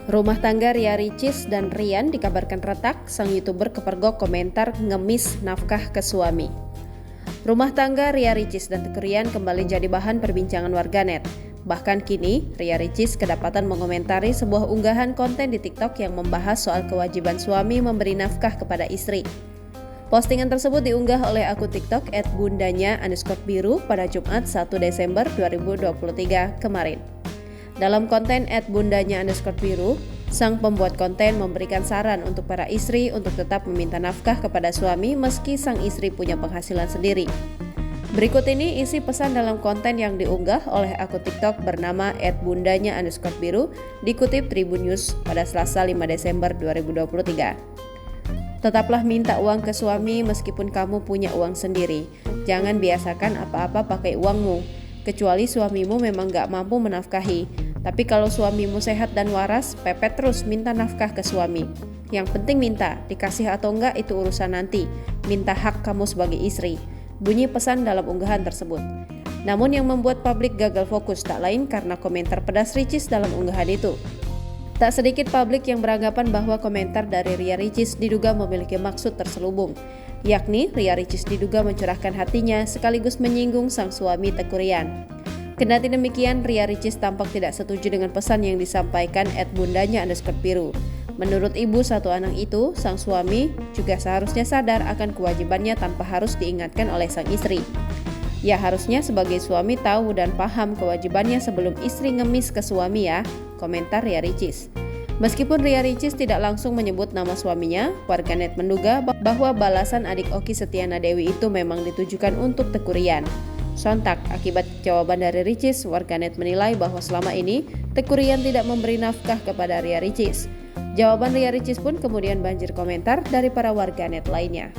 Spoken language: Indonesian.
Rumah tangga Ria Ricis dan Rian dikabarkan retak, sang YouTuber kepergok komentar ngemis nafkah ke suami. Rumah tangga Ria Ricis dan Teuku Ryan kembali jadi bahan perbincangan warganet. Bahkan kini, Ria Ricis kedapatan mengomentari sebuah unggahan konten di TikTok yang membahas soal kewajiban suami memberi nafkah kepada istri. Postingan tersebut diunggah oleh akun TikTok @bundanya_biru pada Jumat 1 Desember 2023 kemarin. Dalam konten @bundanya_biru, sang pembuat konten memberikan saran untuk para istri untuk tetap meminta nafkah kepada suami meski sang istri punya penghasilan sendiri. Berikut ini isi pesan dalam konten yang diunggah oleh akun TikTok bernama @bundanya_biru dikutip Tribun News pada Selasa 5 Desember 2023. Tetaplah minta uang ke suami meskipun kamu punya uang sendiri. Jangan biasakan apa-apa pakai uangmu, kecuali suamimu memang gak mampu menafkahi. Tapi kalau suamimu sehat dan waras, pepet terus minta nafkah ke suami. Yang penting minta, dikasih atau enggak itu urusan nanti. Minta hak kamu sebagai istri. Bunyi pesan dalam unggahan tersebut. Namun yang membuat publik gagal fokus tak lain karena komentar pedas Ricis dalam unggahan itu. Tak sedikit publik yang beranggapan bahwa komentar dari Ria Ricis diduga memiliki maksud terselubung, yakni Ria Ricis diduga mencurahkan hatinya sekaligus menyinggung sang suami Teuku Ryan. Kendati demikian, Ria Ricis tampak tidak setuju dengan pesan yang disampaikan @bundanya_biru. Menurut ibu satu anak itu, sang suami juga seharusnya sadar akan kewajibannya tanpa harus diingatkan oleh sang istri. Ya harusnya sebagai suami tahu dan paham kewajibannya sebelum istri ngemis ke suami ya, komentar Ria Ricis. Meskipun Ria Ricis tidak langsung menyebut nama suaminya, warganet menduga bahwa balasan adik Okky Setiana Dewi itu memang ditujukan untuk Teuku Ryan. Sontak akibat jawaban dari Ricis, warganet menilai bahwa selama ini Teuku Ryan tidak memberi nafkah kepada Ria Ricis. Jawaban Ria Ricis pun kemudian banjir komentar dari para warganet lainnya.